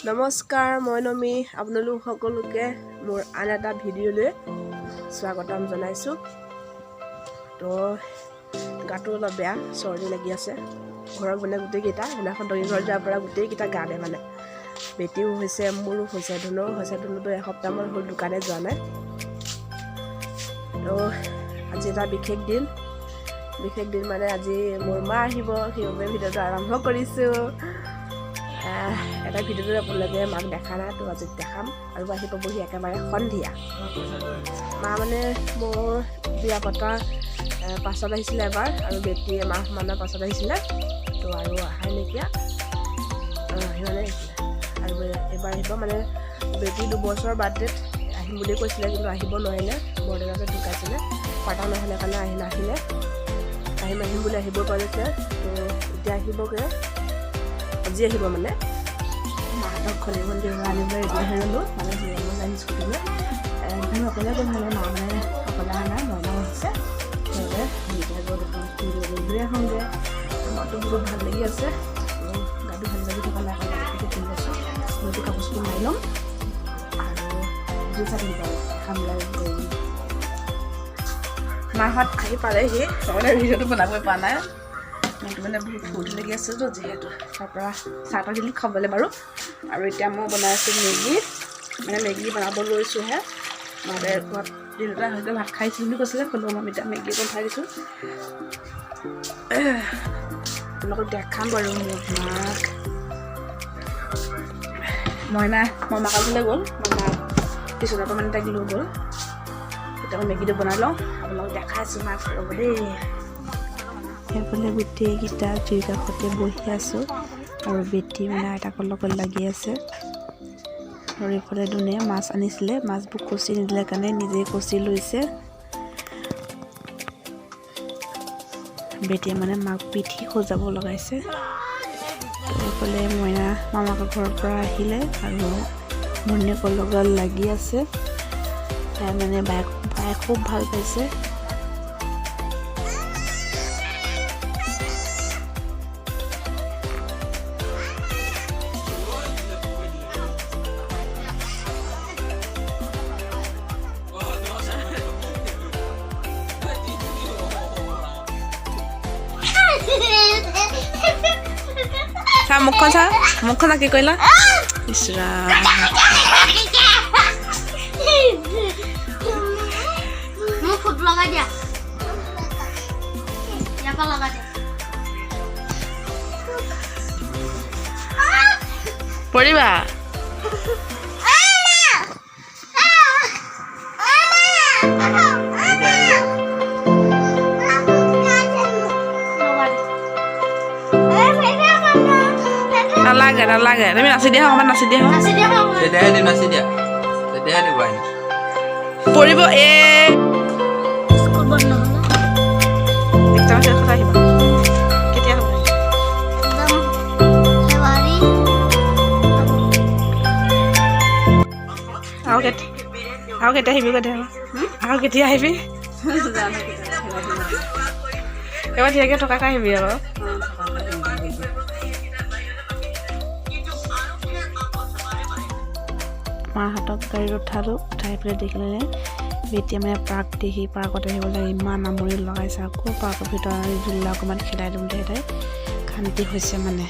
নমস্কাৰ, মই নমি আপোনালোক সকলোকে মোৰ আন এটা ভিডিঅ'লৈ স্বাগতম জনাইছোঁ। তো গাটো অলপ বেয়া, চৰ্দি লাগি আছে। ঘৰত মানে গোটেইকেইটা সেইদিনাখন দহি ঘৰত যোৱাৰ পৰা গোটেইকেইটা গা বেয়া মানে। বেটিও হৈছে, মোৰো হৈছে, ধুনুৰো হৈছে। ধুনুটো এসপ্তাহমান হ'ল দোকানে যোৱা নাই। তো আজি এটা বিশেষ দিন মানে আজি মোৰ মা আহিব, সেইবাবে ভিডিঅ'টো আৰম্ভ কৰিছোঁ। এটা ভিডিঅ'টো আপোনালোকে মাক দেখা নাই, তো আজি দেখাম। আৰু আহি পাবহি একেবাৰে সন্ধিয়া। মা মানে মোৰ বিয়া পতাৰ পাছত আহিছিলে এবাৰ, আৰু বেটি এমাহমানৰ পাছত আহিছিলে। তো আৰু অহাই নাইকিয়া, সিমানে আহিছিলে। আৰু এইবাৰ আহিব মানে বেটি 2 বছৰৰ বাৰ্থডেত আহিম বুলি কৈছিলে, কিন্তু আহিব নোৱাৰিলে। বৰদেউতাকে ঢুকাইছিলে, পাতা নহ'লে কাৰণে নাহিলে। আহিম বুলি আহিব পাৰিছে। তো এতিয়া আহিবগৈ, আজি আহিব মানে। মাহঁতক খলি মন্দিৰ আনিবলৈ ৰেডি হৈ গ'লোঁ, মানে আহিম স্কুটিলৈ। কিন্তু অকলে গ'ল মানে, মা মানে অকলে অহা নাই, মইনাও আহিছে। সেইবাবে ঘূৰি আহোঁগৈ। মনটো বহুত ভাল লাগি আছে, গাটো ভাল লাগি থকা নাই। কাপোৰটো পিন্ধি আছোঁ, মইতো কাপোৰটো মাৰি ল'ম আৰু দুই চাৰি খাম লাগে। মাহঁত আহি পালেহি, মানে ভিডিঅ'টো বনাবই পৰা নাই। মনটো মানে বহুত ফূৰ্তি লাগি আছেতো, যিহেতু তাৰপৰা চাহ দিলোঁ খাবলৈ বাৰু। আৰু এতিয়া মই বনাই আছোঁ মেগী বনাব লৈছোঁহে। মাতে ঘৰত দেউতা হয়তো ভাত খাইছোঁ বুলি কৈছিলে, ক'লেও মই এতিয়া মেগী বনাই দিছোঁ। আপোনালোকক দেখাম বাৰু মোৰ মাক। মই মাকৰ ঘৰলৈ গ'ল, মাক টিউশ্যনৰ পৰা মানে তাইক লৈ গ'ল। এতিয়া মই মেগীটো বনাই লওঁ, আপোনালোকক দেখাইছোঁ মাক ৰ'ব দেই। সেইফালে গোটেইকেইটা জুইৰ কাষতে বহি আছোঁ, আৰু বেটি মানে আইতাকৰ লগত লাগি আছে। আৰু এইফালে ধুনীয়া মাছ আনিছিলে, মাছবোৰ কচি নিদিলে কাৰণে নিজেই কচি লৈছে। বেটিয়ে মানে মাক পিঠি সজাব লগাইছে। এইফালে মইনা মামাকৰ ঘৰৰ পৰা আহিলে, আৰু ভনীয়েকৰ লগত লাগি আছে। তাই মানে বায়ে খুব ভাল পাইছে। মুখখন কি কৰিলা? ইছৰা পৰিবা। নালাগে, তুমি নাচি দিয়া, অকণমান নাচি দিয়া। পৰিব কেতিয়া হ'ব? আৰু কেতিয়া আহিবি? আৰু কেতিয়া আহিবি? এবাৰ ধুনীয়াকৈ থকাকৈ আহিবি আকৌ। মাহঁতক গাড়ীত উঠাই পেলাই দেখিলে বেটিয়ে মানে পাৰ্কত আহিবলৈ ইমান আমনি লগাইছে। আকৌ পাৰ্কৰ ভিতৰত জোলা অকণমান খেলাই দিওঁ দে, তাই শান্তি হৈছে মানে।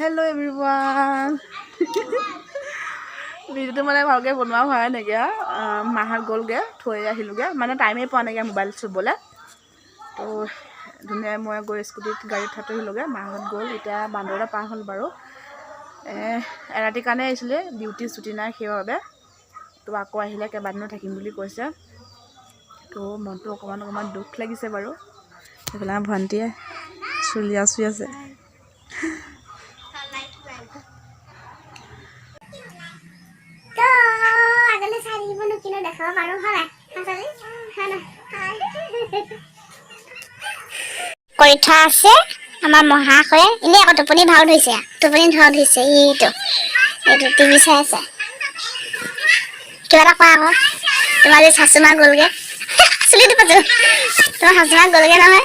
Hello' everyone. ভিডিঅ'টো মানে ভালকৈ বনোৱা হোৱাই নাইকিয়া। মাহঁত গ'লগৈ, থৈ আহিলোঁগৈ, মানে টাইমেই পোৱা নাইকিয়া মোবাইল চুবলৈ। তো ধুনীয়া মই গৈ স্কুটিত গাড়ীত থৈ আহিলোঁগৈ, মাহঁত গ'ল। এতিয়া বান্দৰদা পাৰ হ'ল বাৰু। এৰাতিৰ কাৰণে আহিছিলে, ডিউটি ছুটি নাই সেইবাবে। তো আকৌ আহিলে কেইবাদিনো থাকিম বুলি কৈছে। তো মনটো অকণমান দুখ লাগিছে বাৰু। সেইফালে আমাৰ ভণ্টিয়ে চুলি আঁচুৰি আছে। কৰি থোৱা আছে আমাৰ মহাশয়ে। এনেই আকৌ টোপনি ভাও ধৰিছে, এইটো টিভি চাই আছে। কিবা এটা কোৱা আকৌ, তোমাৰ যে শাশুমা গ'লগে চুলিটো পাতো, তোমাৰ শাশুমা গ'লগে নহয়।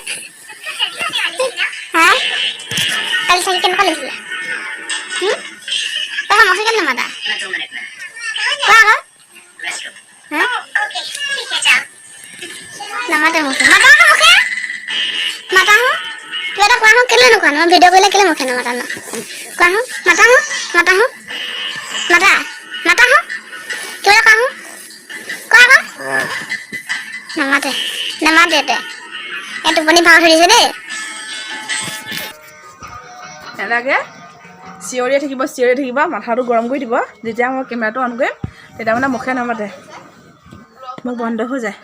হা কালি চালি কেনেকুৱা লাগিছিলে? তই মচি কেলে নামাতা? কোৱা আকৌ। নামাতে মুখে, মাতা আকৌ মুখে, মাতা হো। কিবা এটা কোৱা হো, কেলে নোকোৱা নো? ভিডিঅ' কৰিলে কেলে মুখে নামাতা নো? কোৱা হো, মাতা হো, মাতা হো, মাতা মাতা হো, কিবা এটা কোৱা হো, কোৱা আকৌ। নামাতে দে, এই টোপনি ভাও ধৰিছে দেই। এনেকৈ চিঞৰিয়ে থাকিব, মাথাটো গৰম কৰি দিব। যেতিয়া মই কেমেৰাটো অন কৰিম তেতিয়া মানে মুখে নামাতে, মোক বন্ধ হৈ যায়।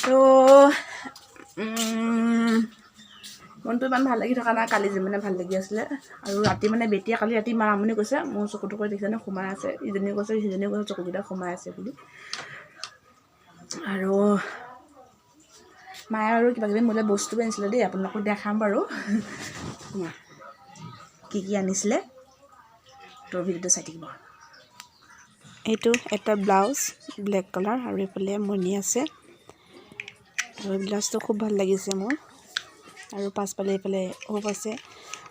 তো মনটো ইমান ভাল লাগি থকা নাই, কালি যিমানে ভাল লাগি আছিলে। আৰু ৰাতি মানে বেটিয়ে কালি ৰাতি ইমান আমনি কৈছে, মোৰ চকুটো কৰি দেখিছেনে সোমাই আছে। ইজনীয়ে কৈছে সিজনীয়ে কৈছে চকুকেইটা সোমাই আছে বুলি। আৰু মায়ে আৰু কিবাকিবি মোলৈ বস্তু আনিছিলে দেই, আপোনালোকক দেখাম বাৰু কি আনিছিলে। তোৰ ভিডিঅ'টো চাই থাকিব। এইটো এটা ব্লাউজ ব্লেক কালাৰ, আৰু এইফালে মণি আছে। আৰু ব্লাউজটো খুব ভাল লাগিছে মোৰ। আৰু পাছফালে এইফালে হোপ আছে,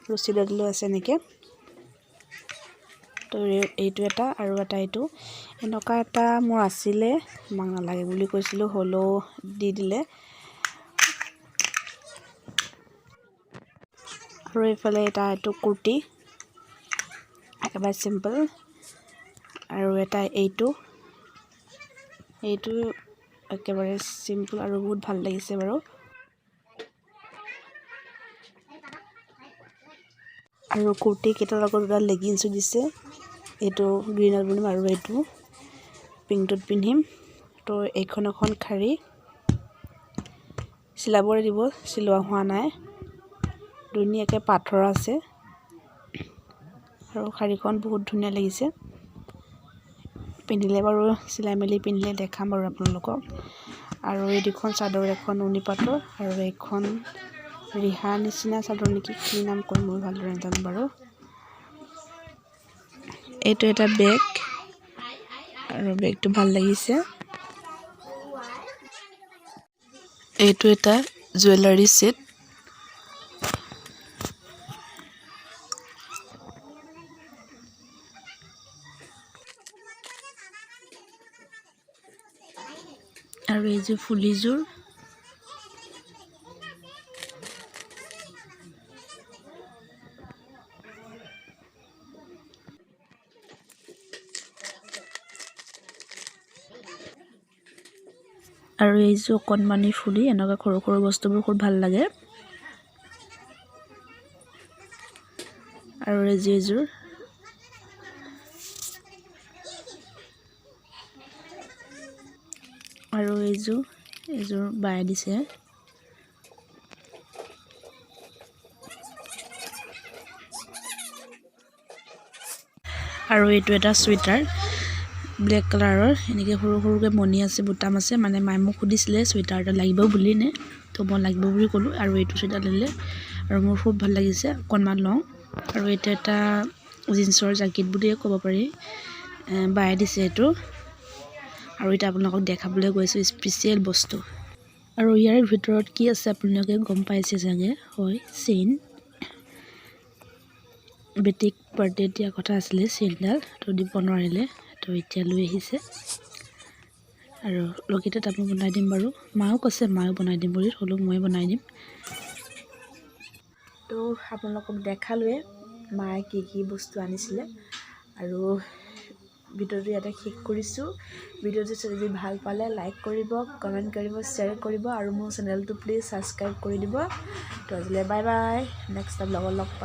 ৰছী দালো আছে এনেকৈ। তো এইটো এটা, আৰু এটা এইটো। এনেকুৱা এটা মোৰ আছিলে, মাক নালাগে বুলি কৈছিলোঁ, হ'লেও দি দিলে। আৰু এইফালে এইটো কুৰ্তি, একেবাৰে চিম্পল। আৰু এটা এইটো একেবাৰে চিম্পল আৰু বহুত ভাল লাগিছে বাৰু। আৰু কুৰ্তি কেইটাৰ লগত এটা লেগিংছো দিছে। এইটো গ্ৰীণত পিন্ধিম আৰু এইটো পিংকটোত পিন্ধিম। তো এইখন এখন শাৰী চিলাবলৈ দিব, চিলোৱা হোৱা নাই। ধুনীয়াকৈ পাথৰ আছে, আৰু শাৰীখন বহুত ধুনীয়া লাগিছে। পিন্ধিলে বাৰু, চিলাই মেলি পিন্ধিলে দেখাম বাৰু আপোনালোকক। আৰু এই দুখন চাদৰ, এখন নুনি পাটৰ আৰু এইখন ৰিহা নিচিনা চাদৰ নেকি, কি নাম কয় মই ভালদৰে নাজানো বাৰু। এইটো এটা বেগ, আৰু বেগটো ভাল লাগিছে। এইটো এটা জুৱেলাৰী ছেট। আৰু এইযোৰ ফুলিযোৰ। আৰু এইযোৰ অকণমানি ফুলি, এনেকুৱা সৰু সৰু বস্তুবোৰ খুব ভাল লাগে। আৰু এইযোৰ আৰু এইযোৰ বায়ে দিছে। আৰু এইটো এটা চুৱেটাৰ ব্লেক কালাৰৰ, এনেকৈ সৰু সৰুকৈ মণি আছে, বুটাম আছে। মানে মায়ে মোক সুধিছিলে চুৱেটাৰ এটা লাগিব বুলি নে, তো মই লাগিব বুলি ক'লোঁ। আৰু এইটো চুৱেটাৰ ল'লে, আৰু মোৰ খুব ভাল লাগিছে, অকণমান লওঁ। আৰু এইটো এটা জিন্সৰ জেকেট বুলিয়ে ক'ব পাৰি, বায়ে দিছে এইটো। আৰু এতিয়া আপোনালোকক দেখাবলৈ গৈছোঁ স্পেচিয়েল বস্তু। আৰু ইয়াৰ ভিতৰত কি আছে আপোনালোকে গম পাইছে চাগে, হয় চেইন। বেটিক বাৰ্থডে দিয়া কথা আছিলে, চেইনডাল তো দিব নোৱাৰিলে, তো এতিয়া লৈ আহিছে। আৰু লগতে মই বনাই দিম বাৰু, মায়েও কৈছে মায়েও বনাই দিম বুলি, হ'লেও মই বনাই দিম। তো আপোনালোকক দেখালোৱে মায়ে কি বস্তু আনিছিলে। আৰু ভিডিঅ'টো ইয়াতে শেষ কৰিছোঁ। ভিডিঅ'টো যদি ভাল পালে লাইক কৰিব, কমেণ্ট কৰিব, শ্বেয়াৰ কৰিব আৰু মোৰ চেনেলটো প্লিজ ছাবস্ক্ৰাইব কৰি দিব। তো আজিলৈ বাই বাই, নেক্সট টাইম লগত লগ পাম।